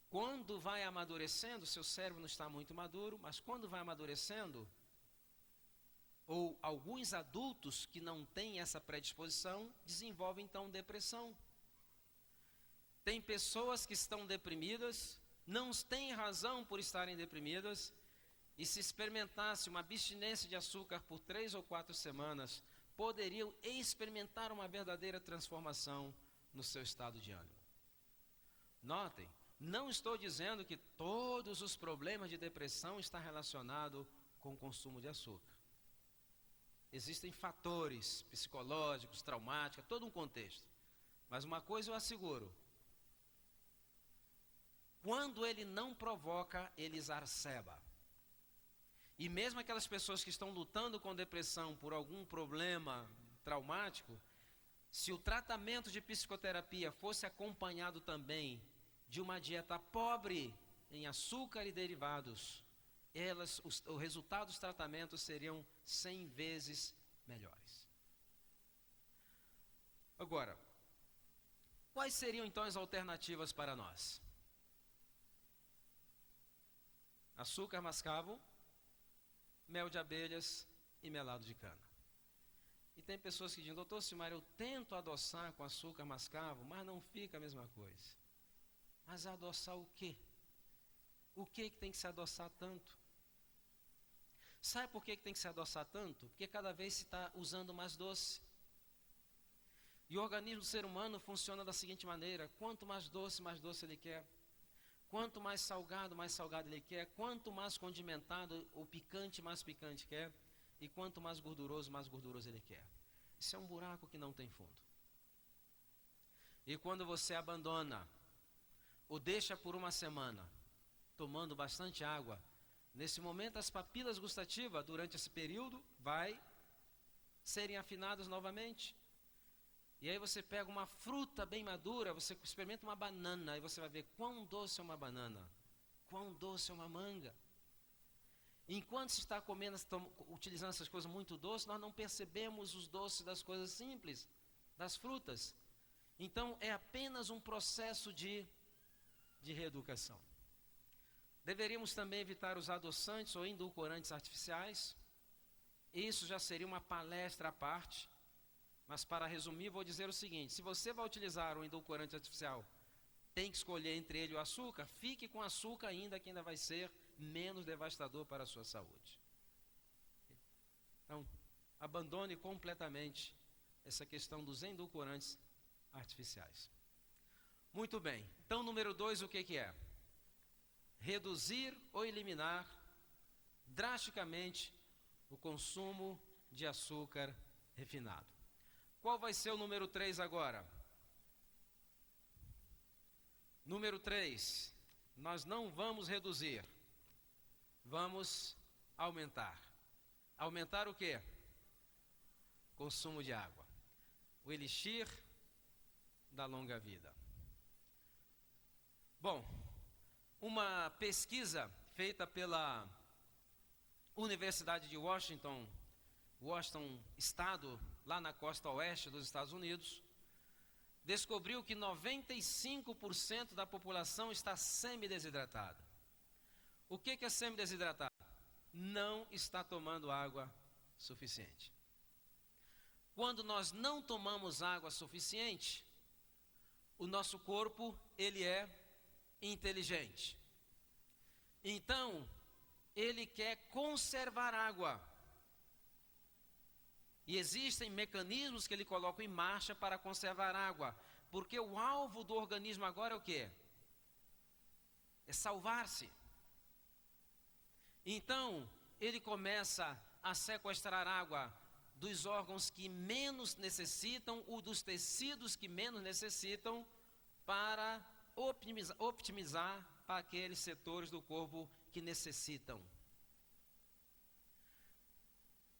Quando vai amadurecendo, seu cérebro não está muito maduro, mas quando vai amadurecendo, ou alguns adultos que não têm essa predisposição, desenvolvem então depressão. Tem pessoas que estão deprimidas, não têm razão por estarem deprimidas, e se experimentasse uma abstinência de açúcar por 3 ou 4 semanas, poderiam experimentar uma verdadeira transformação no seu estado de ânimo. Notem, não estou dizendo que todos os problemas de depressão estão relacionados com o consumo de açúcar. Existem fatores psicológicos, traumáticos, todo um contexto. Mas uma coisa eu asseguro: quando ele não provoca, ele exacerba. E mesmo aquelas pessoas que estão lutando com depressão por algum problema traumático, se o tratamento de psicoterapia fosse acompanhado também de uma dieta pobre em açúcar e derivados, o resultado dos tratamentos seriam 100 vezes melhores. Agora, quais seriam então as alternativas para nós? Açúcar mascavo, mel de abelhas e melado de cana. E tem pessoas que dizem: doutor Silmar, eu tento adoçar com açúcar mascavo, mas não fica a mesma coisa. Mas adoçar o quê? O que tem que se adoçar tanto? Sabe por que tem que se adoçar tanto? Porque cada vez se está usando mais doce. E o organismo do ser humano funciona da seguinte maneira: quanto mais doce ele quer. Quanto mais salgado ele quer. Quanto mais condimentado ou picante, mais picante quer. E quanto mais gorduroso ele quer. Isso é um buraco que não tem fundo. E quando você abandona, ou deixa por uma semana, tomando bastante água, nesse momento as papilas gustativas, durante esse período, vai serem afinadas novamente. E aí você pega uma fruta bem madura, você experimenta uma banana, e você vai ver quão doce é uma banana, quão doce é uma manga. Enquanto se está comendo, utilizando essas coisas muito doces, nós não percebemos os doces das coisas simples, das frutas. Então é apenas um processo de reeducação. Deveríamos também evitar os adoçantes ou edulcorantes artificiais. Isso já seria uma palestra à parte. Mas para resumir, vou dizer o seguinte: se você vai utilizar um edulcorante artificial, tem que escolher entre ele e o açúcar, fique com açúcar ainda, que ainda vai ser menos devastador para a sua saúde. Então, abandone completamente essa questão dos edulcorantes artificiais. Muito bem, então número 2, o que é? Reduzir ou eliminar drasticamente o consumo de açúcar refinado. Qual vai ser o número 3 agora? Número 3, nós não vamos reduzir, vamos aumentar. Aumentar o quê? Consumo de água. O elixir da longa vida. Bom, uma pesquisa feita pela Universidade de Washington Estado, lá na costa oeste dos Estados Unidos, descobriu que 95% da população está semidesidratada. O que é semidesidratada? Não está tomando água suficiente. Quando nós não tomamos água suficiente, o nosso corpo, ele é inteligente. Então, ele quer conservar água. E existem mecanismos que ele coloca em marcha para conservar água. Porque o alvo do organismo agora é o quê? É salvar-se. Então, ele começa a sequestrar água dos órgãos que menos necessitam, ou dos tecidos que menos necessitam, para optimizar para aqueles setores do corpo que necessitam.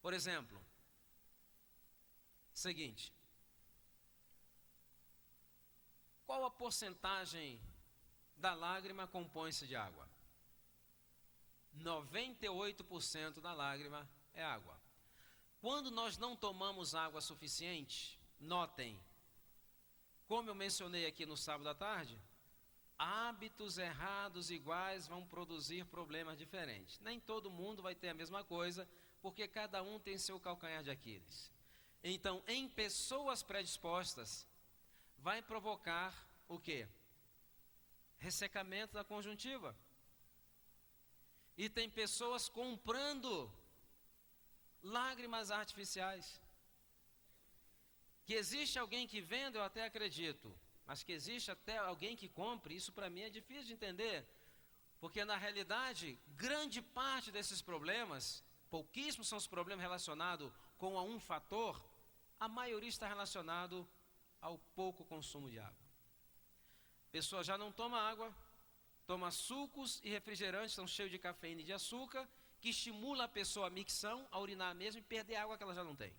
Por exemplo, seguinte: qual a porcentagem da lágrima compõe-se de água? 98% da lágrima é água. Quando nós não tomamos água suficiente, notem, como eu mencionei aqui no sábado à tarde, hábitos errados iguais vão produzir problemas diferentes. Nem todo mundo vai ter a mesma coisa, porque cada um tem seu calcanhar de Aquiles. Então, em pessoas predispostas, vai provocar o quê? Ressecamento da conjuntiva. E tem pessoas comprando lágrimas artificiais. Que existe alguém que venda, eu até acredito. Mas que existe até alguém que compre, isso para mim é difícil de entender. Porque na realidade, grande parte desses problemas, pouquíssimos são os problemas relacionados com um fator, a maioria está relacionado ao pouco consumo de água. A pessoa já não toma água, toma sucos e refrigerantes, são cheios de cafeína e de açúcar, que estimula a pessoa a micção, a urinar mesmo e perder a água que ela já não tem.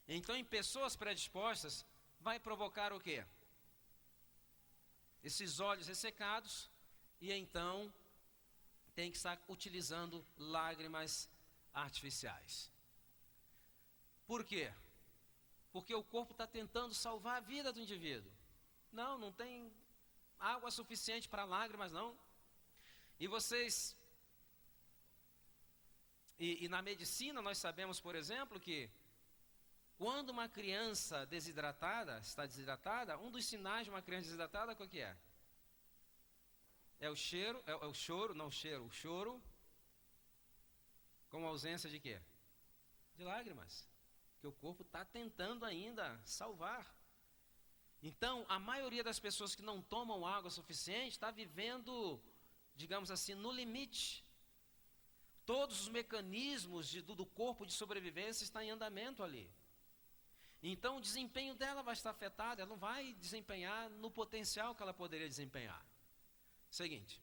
Então, em pessoas predispostas, vai provocar o quê? Esses olhos ressecados, e então tem que estar utilizando lágrimas artificiais. Por quê? Porque o corpo está tentando salvar a vida do indivíduo. Não tem água suficiente para lágrimas, não. E vocês... E na medicina nós sabemos, por exemplo, que quando uma criança está desidratada, um dos sinais de uma criança desidratada, qual que é? É o choro com ausência de quê? De lágrimas. Que o corpo está tentando ainda salvar. Então, a maioria das pessoas que não tomam água suficiente está vivendo, digamos assim, no limite. Todos os mecanismos do corpo de sobrevivência estão em andamento ali. Então, o desempenho dela vai estar afetado, ela não vai desempenhar no potencial que ela poderia desempenhar. Seguinte,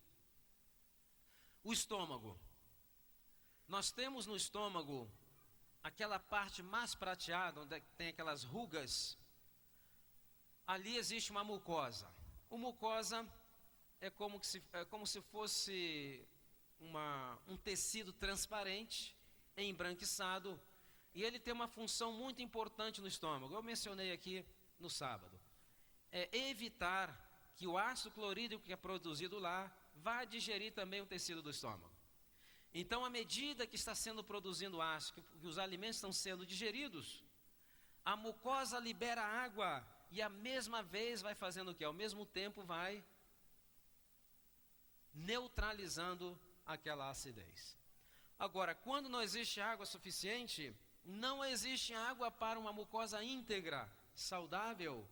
o estômago. Nós temos no estômago aquela parte mais prateada, onde tem aquelas rugas, ali existe uma mucosa. A mucosa é como se fosse um tecido transparente, embranquiçado, e ele tem uma função muito importante no estômago. Eu mencionei aqui no sábado. É evitar que o ácido clorídrico que é produzido lá vá digerir também o tecido do estômago. Então, à medida que está sendo produzido ácido, que os alimentos estão sendo digeridos, a mucosa libera água e a mesma vez vai fazendo o quê? Ao mesmo tempo vai neutralizando aquela acidez. Agora, quando não existe água suficiente, não existe água para uma mucosa íntegra, saudável.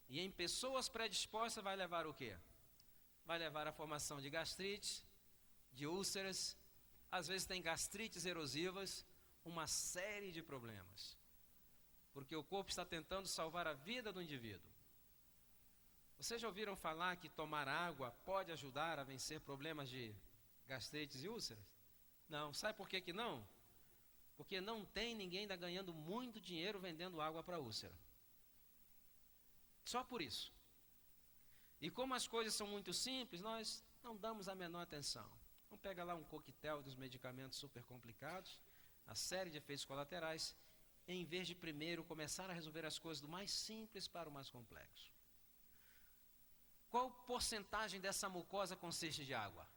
E em pessoas predispostas vai levar o quê? Vai levar a formação de gastrite, de úlceras, às vezes tem gastrites erosivas, uma série de problemas. Porque o corpo está tentando salvar a vida do indivíduo. Vocês já ouviram falar que tomar água pode ajudar a vencer problemas de gastrites e úlceras? Não. Sabe por que não? Porque não tem ninguém ainda ganhando muito dinheiro vendendo água para úlcera. Só por isso. E como as coisas são muito simples, nós não damos a menor atenção. Vamos pegar lá um coquetel dos medicamentos super complicados, a série de efeitos colaterais, em vez de primeiro começar a resolver as coisas do mais simples para o mais complexo. Qual porcentagem dessa mucosa consiste de água?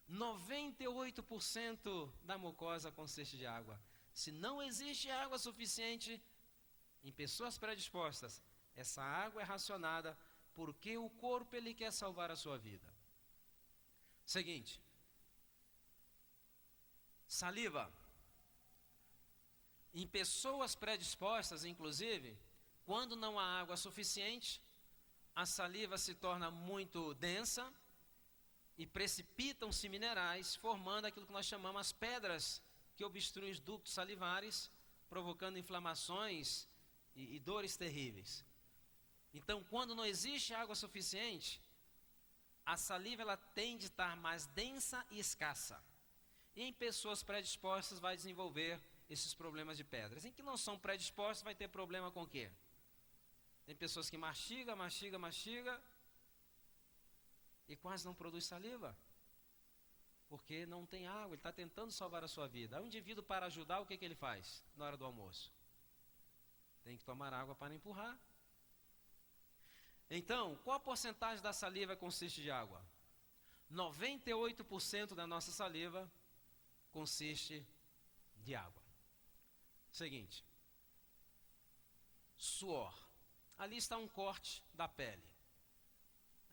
98% da mucosa consiste de água. Se não existe água suficiente em pessoas predispostas, essa água é racionada porque o corpo ele quer salvar a sua vida. Seguinte. Saliva. Em pessoas predispostas, inclusive, quando não há água suficiente, a saliva se torna muito densa e precipitam-se minerais, formando aquilo que nós chamamos as pedras que obstruem os ductos salivares, provocando inflamações e dores terríveis. Então, quando não existe água suficiente, a saliva ela tende a estar mais densa e escassa. E em pessoas predispostas vai desenvolver esses problemas de pedras. Em que não são predispostas vai ter problema com o quê? Tem pessoas que mastiga e quase não produz saliva. Porque não tem água, ele está tentando salvar a sua vida. Aí o indivíduo, para ajudar, o que ele faz na hora do almoço? Tem que tomar água para empurrar. Então, qual a porcentagem da saliva consiste de água? 98% da nossa saliva consiste de água. Seguinte. Suor. Ali está um corte da pele,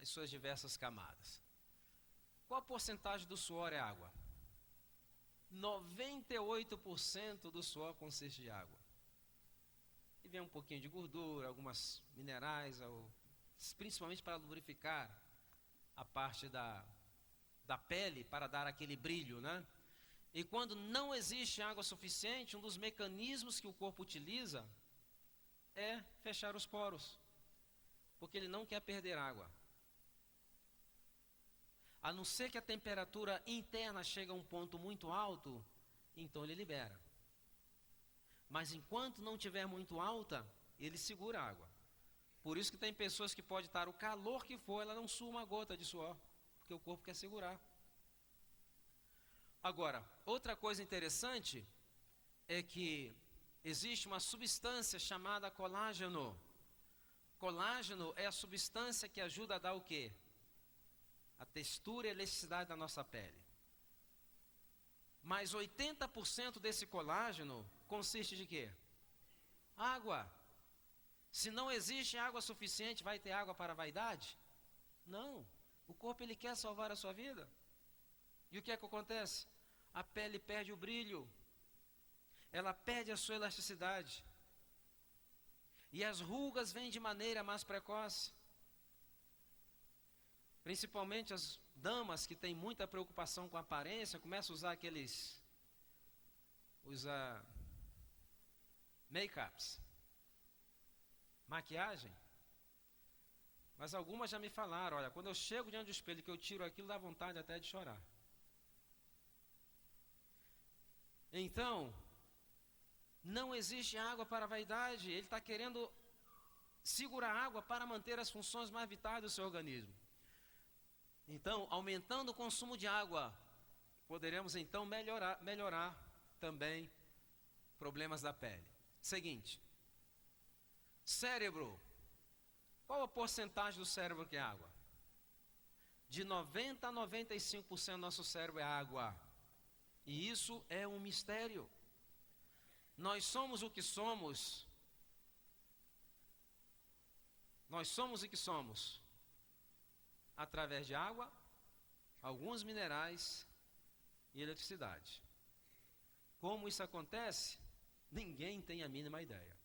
as suas diversas camadas. Qual a porcentagem do suor é água? 98% do suor consiste de água. E vem um pouquinho de gordura, algumas minerais, principalmente para lubrificar a parte da pele, para dar aquele brilho, né? E quando não existe água suficiente, um dos mecanismos que o corpo utiliza é fechar os poros, porque ele não quer perder água. A não ser que a temperatura interna chegue a um ponto muito alto, então ele libera. Mas enquanto não estiver muito alta, ele segura a água. Por isso que tem pessoas que pode estar o calor que for, ela não sua uma gota de suor, porque o corpo quer segurar. Agora, outra coisa interessante é que existe uma substância chamada colágeno. Colágeno é a substância que ajuda a dar o quê? A textura e a elasticidade da nossa pele. Mas 80% desse colágeno consiste de quê? Água. Se não existe água suficiente, vai ter água para a vaidade? Não. O corpo ele quer salvar a sua vida. E o que é que acontece? A pele perde o brilho. Ela perde a sua elasticidade. E as rugas vêm de maneira mais precoce. Principalmente as damas que têm muita preocupação com a aparência, começam a usar make-ups, maquiagem. Mas algumas já me falaram, olha, quando eu chego diante do espelho que eu tiro aquilo, dá vontade até de chorar. Então, não existe água para a vaidade. Ele está querendo segurar água para manter as funções mais vitais do seu organismo. Então, aumentando o consumo de água, poderemos então melhorar também problemas da pele. Seguinte, cérebro. Qual a porcentagem do cérebro que é água? De 90% a 95% do nosso cérebro é água. E isso é um mistério. Nós somos o que somos. Nós somos o que somos. Através de água, alguns minerais e eletricidade. Como isso acontece? Ninguém tem a mínima ideia.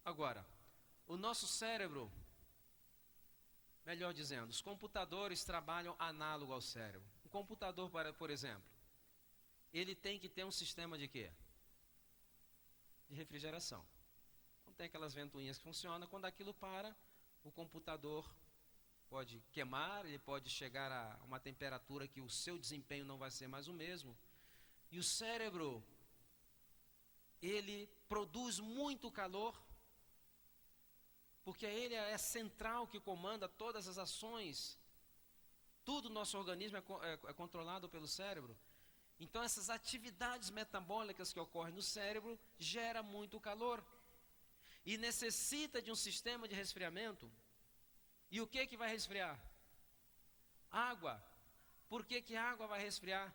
Agora, o nosso cérebro, melhor dizendo, os computadores trabalham análogo ao cérebro. Um computador, por exemplo, ele tem que ter um sistema de quê? De refrigeração. Então tem aquelas ventoinhas que funcionam, quando aquilo para, o computador pode queimar, ele pode chegar a uma temperatura que o seu desempenho não vai ser mais o mesmo. E o cérebro, ele produz muito calor, porque ele é central que comanda todas as ações. Tudo no nosso organismo é controlado pelo cérebro. Então essas atividades metabólicas que ocorrem no cérebro geram muito calor. E necessita de um sistema de resfriamento. E o que vai resfriar? Água. Por que a água vai resfriar?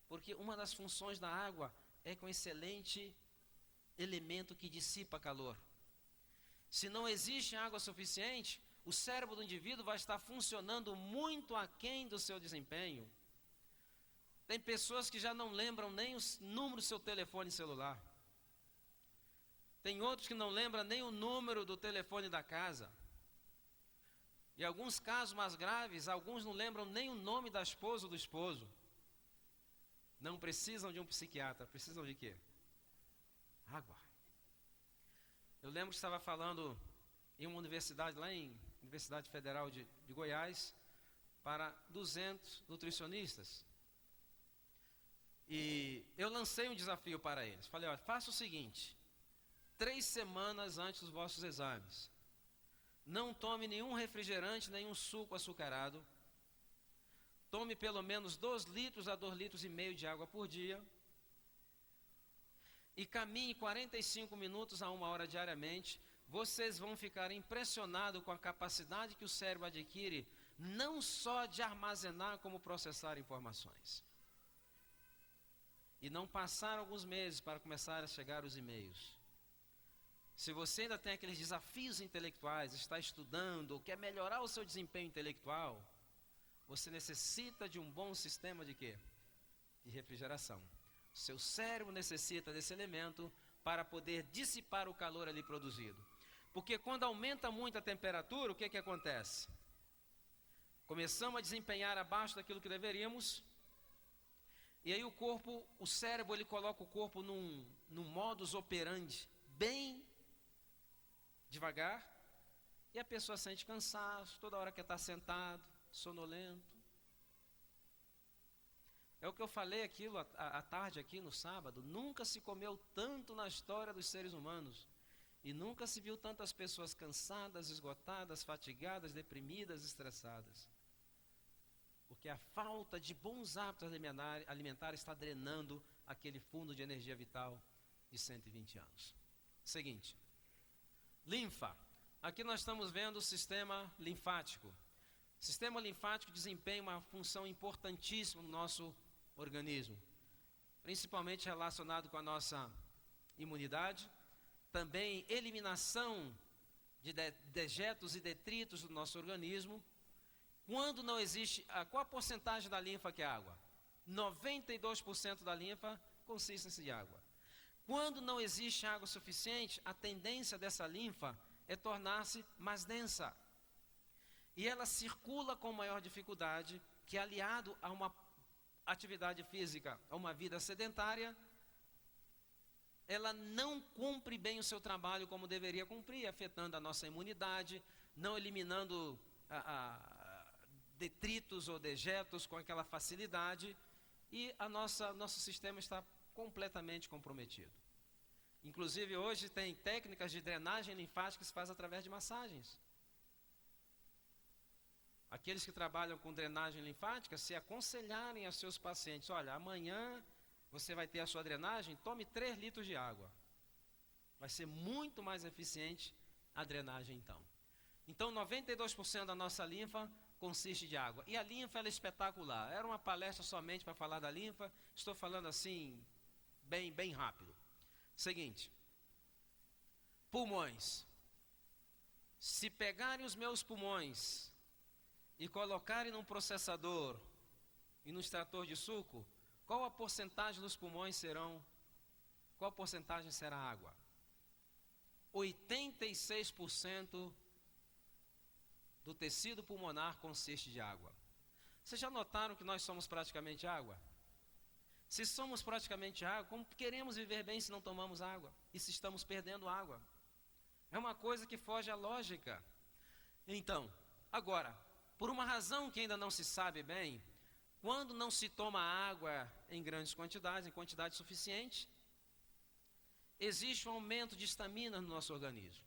Porque uma das funções da água é com excelente elemento que dissipa calor. Se não existe água suficiente, o cérebro do indivíduo vai estar funcionando muito aquém do seu desempenho. Tem pessoas que já não lembram nem o número do seu telefone celular. Tem outros que não lembram nem o número do telefone da casa. Em alguns casos mais graves, alguns não lembram nem o nome da esposa ou do esposo. Não precisam de um psiquiatra, precisam de quê? Água. Eu lembro que estava falando em uma universidade, lá em Universidade Federal de Goiás, para 200 nutricionistas. E eu lancei um desafio para eles. Falei, olha, faça o seguinte, 3 semanas antes dos vossos exames, não tome nenhum refrigerante, nenhum suco açucarado. Tome pelo menos 2 litros a 2,5 litros de água por dia. E caminhe 45 minutos a 1 hora diariamente. vocês vão ficar impressionados com a capacidade que o cérebro adquire, não só de armazenar como processar informações. E não passar alguns meses para começar a chegar os e-mails. Se você ainda tem aqueles desafios intelectuais, está estudando ou quer melhorar o seu desempenho intelectual, você necessita de um bom sistema de quê? De refrigeração. O seu cérebro necessita desse elemento para poder dissipar o calor ali produzido. Porque quando aumenta muito a temperatura, o que que acontece? Começamos a desempenhar abaixo daquilo que deveríamos, e aí o cérebro, ele coloca o corpo num modus operandi bem devagar, e a pessoa sente cansaço, toda hora quer estar sentado, sonolento. É o que eu falei aquilo à tarde aqui no sábado, nunca se comeu tanto na história dos seres humanos, e nunca se viu tantas pessoas cansadas, esgotadas, fatigadas, deprimidas, estressadas. Porque a falta de bons hábitos alimentares está drenando aquele fundo de energia vital de 120 anos. Seguinte, linfa. Aqui nós estamos vendo o sistema linfático. O sistema linfático desempenha uma função importantíssima no nosso organismo, principalmente relacionado com a nossa imunidade, também eliminação de dejetos e detritos do nosso organismo. Quando não existe, qual a porcentagem da linfa que é água? 92% da linfa consiste de água. Quando não existe água suficiente, a tendência dessa linfa é tornar-se mais densa. E ela circula com maior dificuldade, que aliado a uma atividade física, a uma vida sedentária, ela não cumpre bem o seu trabalho como deveria cumprir, afetando a nossa imunidade, não eliminando detritos ou dejetos com aquela facilidade, e nosso sistema está completamente comprometido. Inclusive hoje tem técnicas de drenagem linfática que se faz através de massagens. Aqueles que trabalham com drenagem linfática, se aconselharem a seus pacientes, olha, amanhã você vai ter a sua drenagem, tome 3 litros de água. Vai ser muito mais eficiente a drenagem então. Então 92% da nossa linfa consiste de água. E a linfa ela é espetacular. Era uma palestra somente para falar da linfa. Estou falando assim, bem rápido. Seguinte. Pulmões. Se pegarem os meus pulmões e colocarem num processador e num extrator de suco, qual a porcentagem dos pulmões serão? Qual a porcentagem será água? 86% do tecido pulmonar consiste de água. Vocês já notaram que nós somos praticamente água? Se somos praticamente água, como queremos viver bem se não tomamos água? E se estamos perdendo água? É uma coisa que foge à lógica. Então, agora, por uma razão que ainda não se sabe bem, quando não se toma água em grandes quantidades, em quantidade suficiente, existe um aumento de estamina no nosso organismo.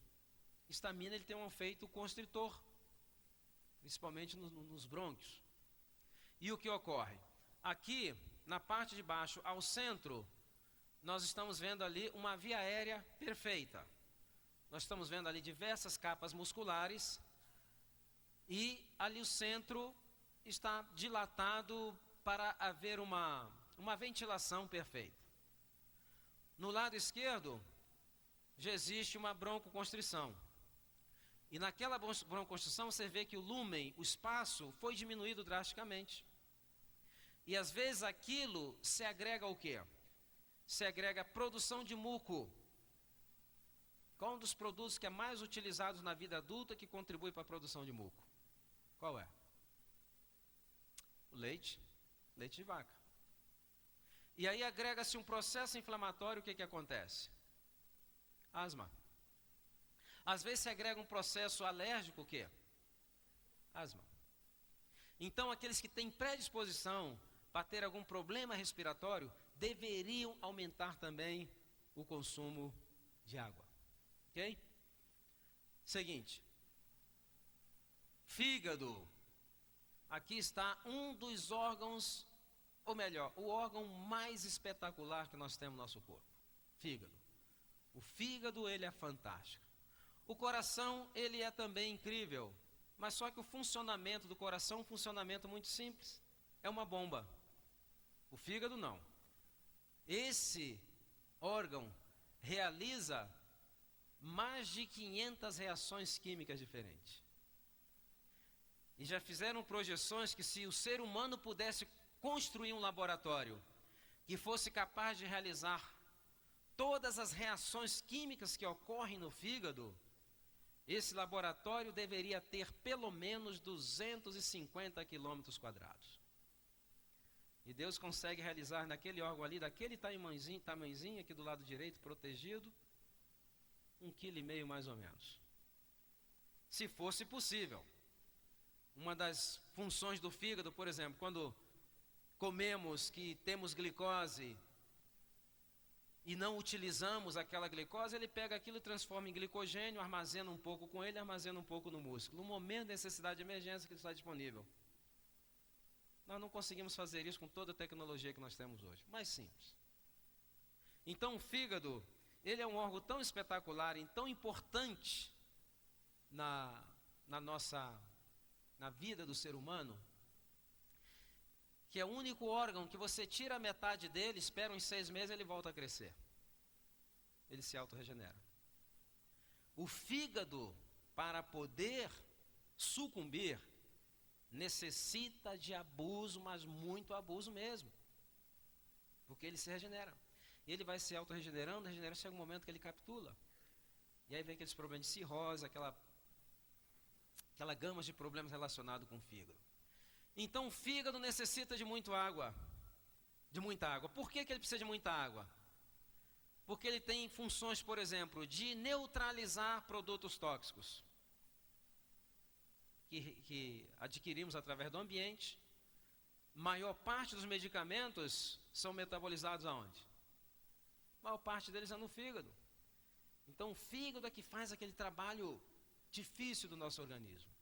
Estamina ele tem um efeito constritor, principalmente nos brônquios. E o que ocorre? Aqui, na parte de baixo, ao centro, nós estamos vendo ali uma via aérea perfeita. Nós estamos vendo ali diversas capas musculares e ali o centro está dilatado para haver uma ventilação perfeita. No lado esquerdo, já existe uma broncoconstrição. E naquela broncoconstrição você vê que o lúmen, o espaço, foi diminuído drasticamente. E às vezes aquilo se agrega ao quê? Se agrega a produção de muco. Qual um dos produtos que é mais utilizado na vida adulta que contribui para a produção de muco? Qual é? O leite de vaca. E aí agrega-se um processo inflamatório, o que acontece? Asma. Às vezes se agrega um processo alérgico, o quê? Asma. Então aqueles que têm predisposição para ter algum problema respiratório, deveriam aumentar também o consumo de água. Ok? Seguinte. Fígado. Aqui está um dos órgãos, ou melhor, o órgão mais espetacular que nós temos no nosso corpo. Fígado. O fígado, ele é fantástico. O coração, ele é também incrível, mas só que o funcionamento do coração é um funcionamento muito simples. É uma bomba. O fígado não. Esse órgão realiza mais de 500 reações químicas diferentes. E já fizeram projeções que se o ser humano pudesse construir um laboratório que fosse capaz de realizar todas as reações químicas que ocorrem no fígado, esse laboratório deveria ter pelo menos 250 quilômetros quadrados. E Deus consegue realizar naquele órgão ali, daquele tamanhozinho aqui do lado direito, protegido, 1,5 kg mais ou menos. Se fosse possível. Uma das funções do fígado, por exemplo, quando comemos que temos glicose e não utilizamos aquela glicose, ele pega aquilo e transforma em glicogênio, armazena um pouco com ele, armazena um pouco no músculo. No momento de necessidade de emergência, que ele está disponível. Nós não conseguimos fazer isso com toda a tecnologia que nós temos hoje. Mais simples. Então, o fígado, ele é um órgão tão espetacular e tão importante na vida do ser humano, que é o único órgão que você tira a metade dele, espera uns 6 meses, ele volta a crescer. Ele se autorregenera. O fígado, para poder sucumbir, necessita de abuso, mas muito abuso mesmo. Porque ele se regenera. Ele vai se autorregenerando, chega um momento que ele capitula. E aí vem aqueles problemas de cirrose, aquela gama de problemas relacionados com o fígado. Então o fígado necessita de muita água. Por que ele precisa de muita água? Porque ele tem funções, por exemplo, de neutralizar produtos tóxicos que adquirimos através do ambiente. Maior parte dos medicamentos são metabolizados aonde? A maior parte deles é no fígado. Então o fígado é que faz aquele trabalho difícil do nosso organismo.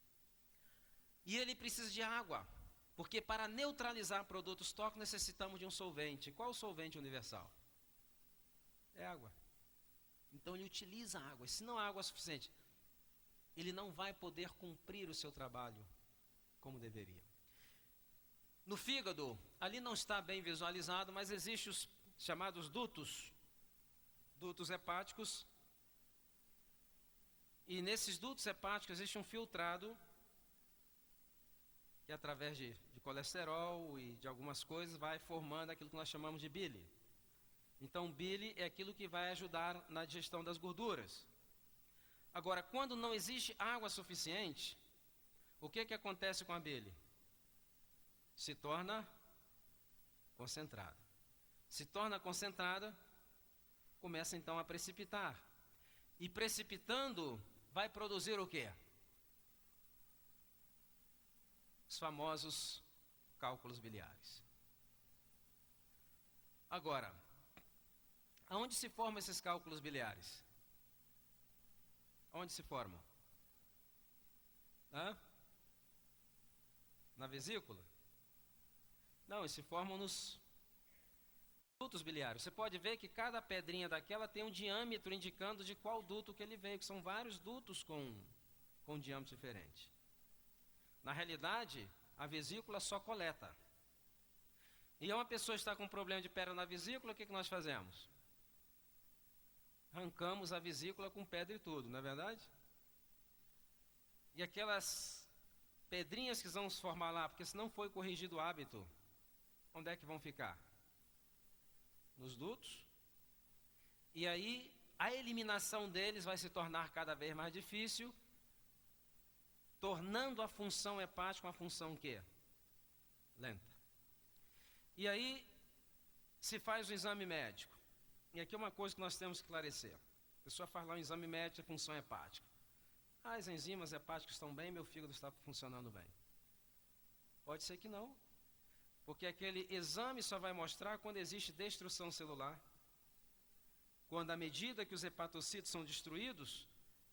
E ele precisa de água, porque para neutralizar produtos tóxicos necessitamos de um solvente. Qual é o solvente universal? É água. Então ele utiliza água. E se não há água suficiente, ele não vai poder cumprir o seu trabalho como deveria. No fígado, ali não está bem visualizado, mas existem os chamados dutos hepáticos. E nesses dutos hepáticos existe um filtrado que através de colesterol e de algumas coisas vai formando aquilo que nós chamamos de bile. Então bile é aquilo que vai ajudar na digestão das gorduras. Agora, quando não existe água suficiente, o que acontece com a bile? Se torna concentrada. Se torna concentrada, começa então a precipitar. E precipitando, vai produzir o quê? Os famosos cálculos biliares. Agora, aonde se formam esses cálculos biliares? Onde se formam? Na vesícula? Não, eles se formam nos dutos biliares. Você pode ver que cada pedrinha daquela tem um diâmetro indicando de qual duto que ele veio, que são vários dutos com diâmetro diferente. Na realidade, a vesícula só coleta. E uma pessoa está com um problema de pedra na vesícula, o que nós fazemos? Arrancamos a vesícula com pedra e tudo, não é verdade? E aquelas pedrinhas que vão se formar lá, porque se não foi corrigido o hábito, onde é que vão ficar? Nos dutos. E aí, a eliminação deles vai se tornar cada vez mais difícil, tornando a função hepática uma função quê? Lenta. E aí, se faz o exame médico. E aqui é uma coisa que nós temos que esclarecer. A pessoa faz lá um exame médico de função hepática. As enzimas hepáticas estão bem, meu fígado está funcionando bem. Pode ser que não. Porque aquele exame só vai mostrar quando existe destruição celular. Quando, à medida que os hepatocitos são destruídos,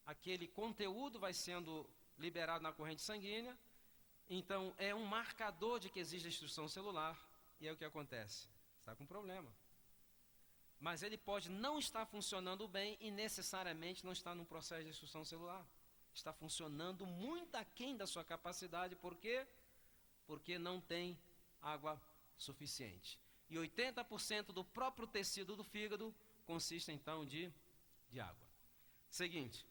aquele conteúdo vai sendo liberado na corrente sanguínea. Então, é um marcador de que existe destruição celular. E é o que acontece. Está com problema. mas ele pode não estar funcionando bem e necessariamente não estar num processo de destruição celular. Está funcionando muito aquém da sua capacidade, por quê? Porque não tem água suficiente. E 80% do próprio tecido do fígado consiste então de água. Seguinte.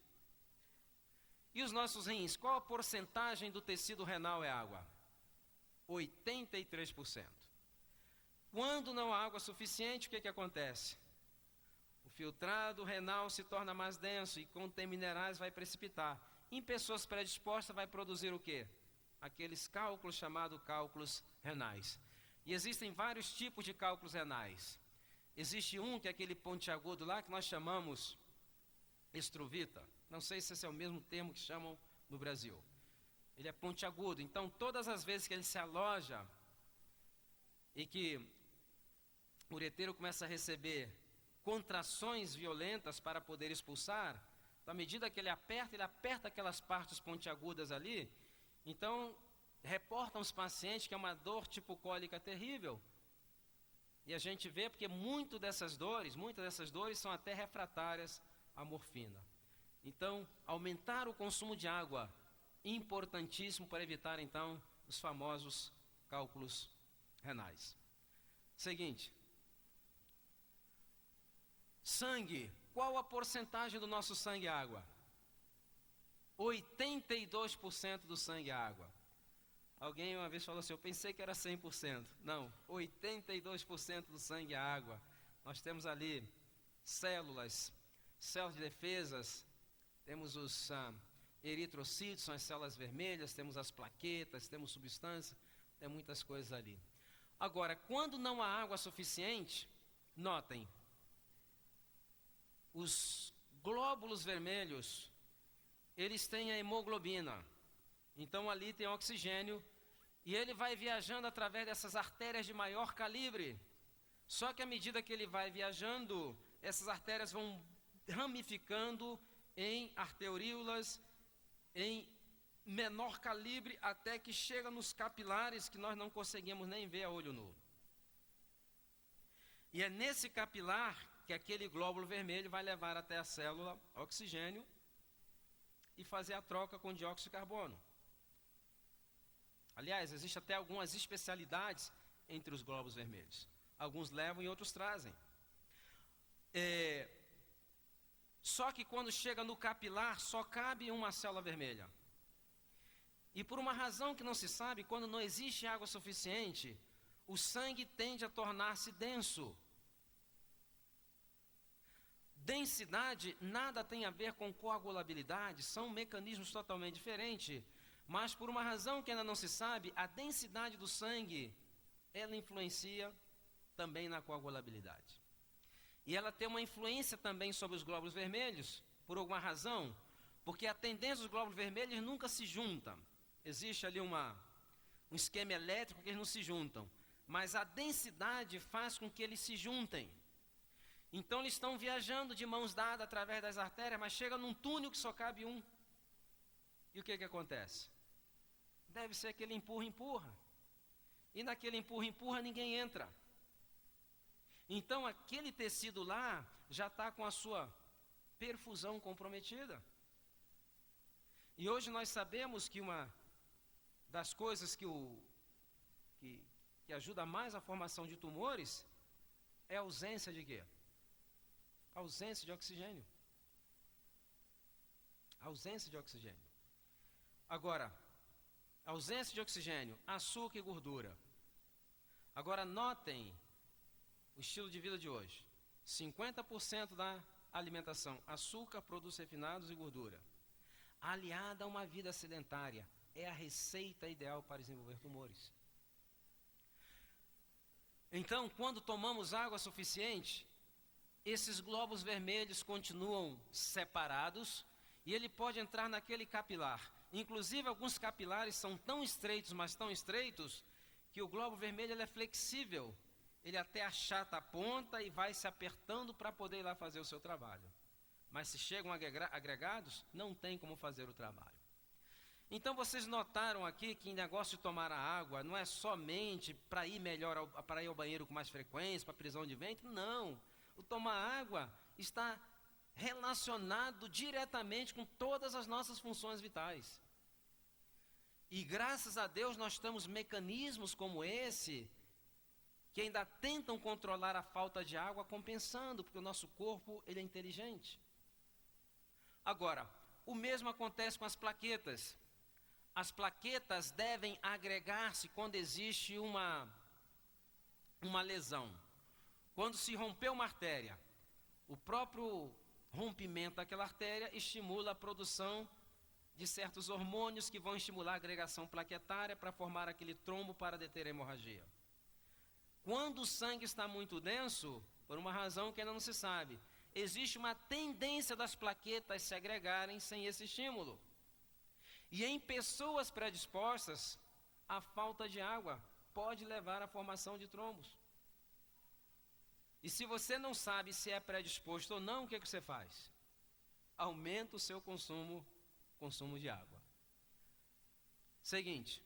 E os nossos rins? Qual a porcentagem do tecido renal é água? 83%. Quando não há água suficiente, o que acontece? O filtrado renal se torna mais denso e contém minerais, vai precipitar. Em pessoas predispostas vai produzir o quê? Aqueles cálculos chamados cálculos renais. E existem vários tipos de cálculos renais. Existe um que é aquele pontiagudo lá que nós chamamos estruvita. Não sei se esse é o mesmo termo que chamam no Brasil. Ele é pontiagudo, então todas as vezes que ele se aloja e que o ureteiro começa a receber contrações violentas para poder expulsar, então, à medida que ele aperta aquelas partes pontiagudas ali, então reportam os pacientes que é uma dor tipo cólica terrível. E a gente vê porque muitas dessas dores são até refratárias à morfina. Então, aumentar o consumo de água, importantíssimo para evitar, então, os famosos cálculos renais. Seguinte. Sangue. Qual a porcentagem do nosso sangue é água? 82% do sangue é água. Alguém uma vez falou assim, eu pensei que era 100%. Não, 82% do sangue é água. Nós temos ali células de defesas, temos os eritrocitos, são as células vermelhas, temos as plaquetas, temos substância, tem muitas coisas ali. Agora, quando não há água suficiente, notem, os glóbulos vermelhos, eles têm a hemoglobina, então ali tem oxigênio, e ele vai viajando através dessas artérias de maior calibre. Só que à medida que ele vai viajando, essas artérias vão ramificando em arteriolas, em menor calibre, até que chega nos capilares que nós não conseguimos nem ver a olho nu. E é nesse capilar que aquele glóbulo vermelho vai levar até a célula oxigênio e fazer a troca com dióxido de carbono. Aliás, existem até algumas especialidades entre os glóbulos vermelhos. Alguns levam e outros trazem. Só que quando chega no capilar, só cabe uma célula vermelha. E por uma razão que não se sabe, quando não existe água suficiente, o sangue tende a tornar-se denso. Densidade nada tem a ver com coagulabilidade, são mecanismos totalmente diferentes. Mas por uma razão que ainda não se sabe, a densidade do sangue, ela influencia também na coagulabilidade. E ela tem uma influência também sobre os glóbulos vermelhos, por alguma razão, porque a tendência dos glóbulos vermelhos nunca se juntam. Existe ali um esquema elétrico que eles não se juntam, mas a densidade faz com que eles se juntem. Então eles estão viajando de mãos dadas através das artérias, mas chega num túnel que só cabe um. E o que acontece? Deve ser aquele empurra-empurra. E naquele empurra-empurra ninguém entra. Então aquele tecido lá já está com a sua perfusão comprometida. E hoje nós sabemos que uma das coisas que ajuda mais a formação de tumores é a ausência de quê? A ausência de oxigênio. A ausência de oxigênio. Agora, ausência de oxigênio, açúcar e gordura. Agora notem o estilo de vida de hoje. 50% da alimentação, açúcar, produtos refinados e gordura. Aliada a uma vida sedentária, é a receita ideal para desenvolver tumores. Então, quando tomamos água suficiente, esses glóbulos vermelhos continuam separados e ele pode entrar naquele capilar. Inclusive, alguns capilares são tão estreitos, mas tão estreitos, que o glóbulo vermelho ele é flexível. Ele até achata a ponta e vai se apertando para poder ir lá fazer o seu trabalho. Mas se chegam agregados, não tem como fazer o trabalho. Então vocês notaram aqui que o negócio de tomar a água não é somente para ir melhor, para ir ao banheiro com mais frequência, para prisão de ventre, não. O tomar água está relacionado diretamente com todas as nossas funções vitais. E graças a Deus nós temos mecanismos como esse, que ainda tentam controlar a falta de água compensando, porque o nosso corpo ele é inteligente. Agora, o mesmo acontece com as plaquetas. As plaquetas devem agregar-se quando existe uma lesão. Quando se rompeu uma artéria, o próprio rompimento daquela artéria estimula a produção de certos hormônios que vão estimular a agregação plaquetária para formar aquele trombo para deter a hemorragia. Quando o sangue está muito denso, por uma razão que ainda não se sabe, existe uma tendência das plaquetas se agregarem sem esse estímulo. E em pessoas predispostas, a falta de água pode levar à formação de trombos. E se você não sabe se é predisposto ou não, o que você faz? Aumenta o seu consumo de água. Seguinte.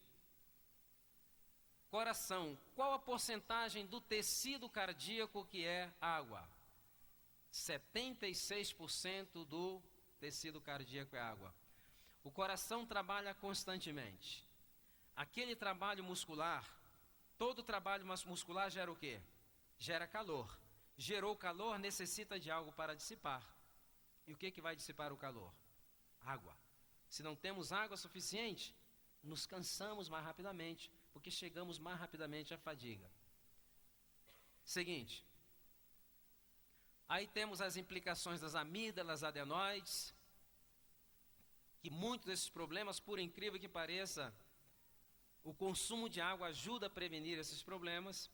Coração. Qual a porcentagem do tecido cardíaco que é água? 76% do tecido cardíaco é água. O coração trabalha constantemente. Aquele trabalho muscular, todo trabalho muscular gera o quê? Gera calor. Gerou calor, necessita de algo para dissipar. E o que vai dissipar o calor? Água. Se não temos água suficiente, nos cansamos mais rapidamente, porque chegamos mais rapidamente à fadiga. Seguinte. Aí temos as implicações das amígdalas, adenoides, que muitos desses problemas, por incrível que pareça, o consumo de água ajuda a prevenir esses problemas.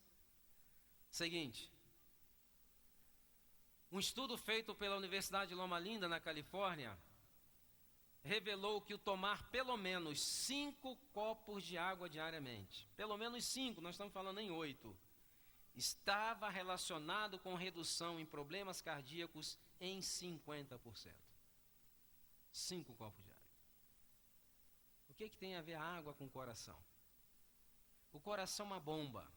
Seguinte. Um estudo feito pela Universidade de Loma Linda, na Califórnia, revelou que o tomar pelo menos 5 copos de água diariamente, pelo menos 5, nós estamos falando em 8, estava relacionado com redução em problemas cardíacos em 50%. 5 copos diários. O que tem a ver a água com o coração? O coração é uma bomba.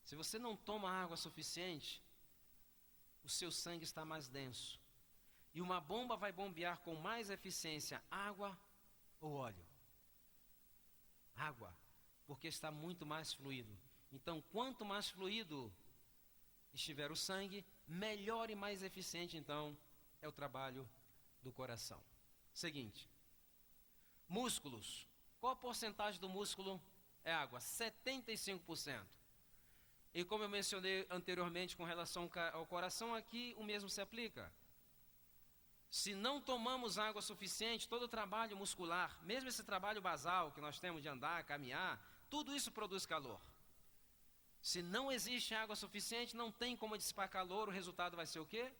Se você não toma água suficiente, o seu sangue está mais denso. E uma bomba vai bombear com mais eficiência água ou óleo? Água, porque está muito mais fluido. Então, quanto mais fluido estiver o sangue, melhor e mais eficiente, então, é o trabalho do coração. Seguinte. Músculos. Qual a porcentagem do músculo é água? 75%. E como eu mencionei anteriormente com relação ao coração, aqui o mesmo se aplica. Se não tomamos água suficiente, todo o trabalho muscular, mesmo esse trabalho basal que nós temos de andar, caminhar, tudo isso produz calor. Se não existe água suficiente, não tem como dissipar calor, o resultado vai ser o quê?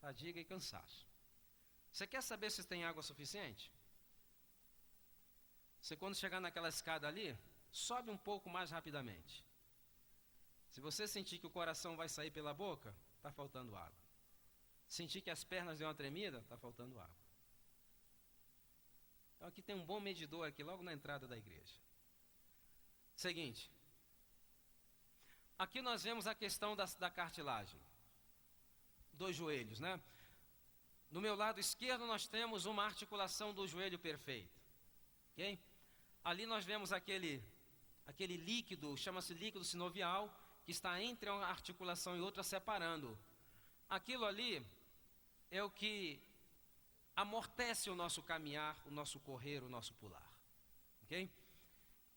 Fadiga e cansaço. Você quer saber se tem água suficiente? Você, quando chegar naquela escada ali, sobe um pouco mais rapidamente. Se você sentir que o coração vai sair pela boca, está faltando água. Sentir que as pernas dão uma tremida, está faltando água. Então aqui tem um bom medidor aqui, logo na entrada da igreja. Seguinte. Aqui nós vemos a questão da cartilagem. Dos joelhos, né? No meu lado esquerdo nós temos uma articulação do joelho perfeito. Ok? Ali nós vemos aquele líquido, chama-se líquido sinovial, que está entre uma articulação e outra separando. Aquilo ali é o que amortece o nosso caminhar, o nosso correr, o nosso pular. Ok?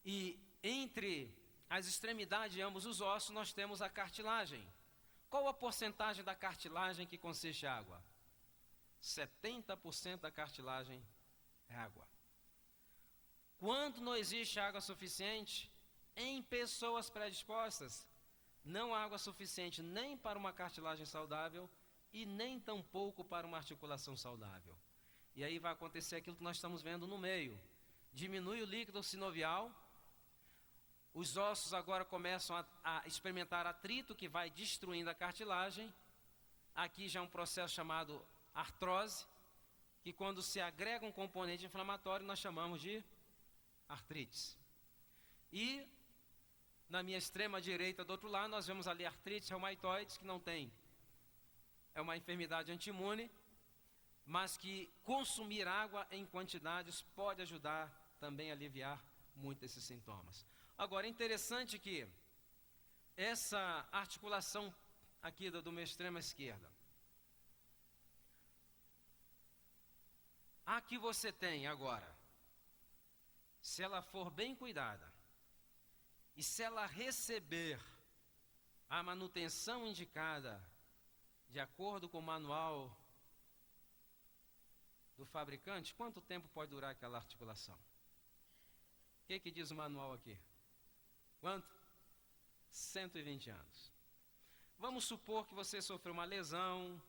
E entre as extremidades de ambos os ossos nós temos a cartilagem. Qual a porcentagem da cartilagem que consiste em água? 70% da cartilagem é água. Quando não existe água suficiente, em pessoas predispostas, não há água suficiente nem para uma cartilagem saudável e nem tampouco para uma articulação saudável. E aí vai acontecer aquilo que nós estamos vendo no meio. Diminui o líquido sinovial, os ossos agora começam a experimentar atrito que vai destruindo a cartilagem. Aqui já é um processo chamado artrose, que quando se agrega um componente inflamatório nós chamamos de artrites. E Na minha extrema direita, do outro lado, nós vemos ali artrite reumatoide, que não tem. É uma enfermidade antiimune, mas que consumir água em quantidades pode ajudar também a aliviar muito esses sintomas. Agora, é interessante que essa articulação aqui do meu extrema esquerda, a que você tem agora, se ela for bem cuidada, e se ela receber a manutenção indicada, de acordo com o manual do fabricante, quanto tempo pode durar aquela articulação? O que diz o manual aqui? Quanto? 120 anos. Vamos supor que você sofreu uma lesão,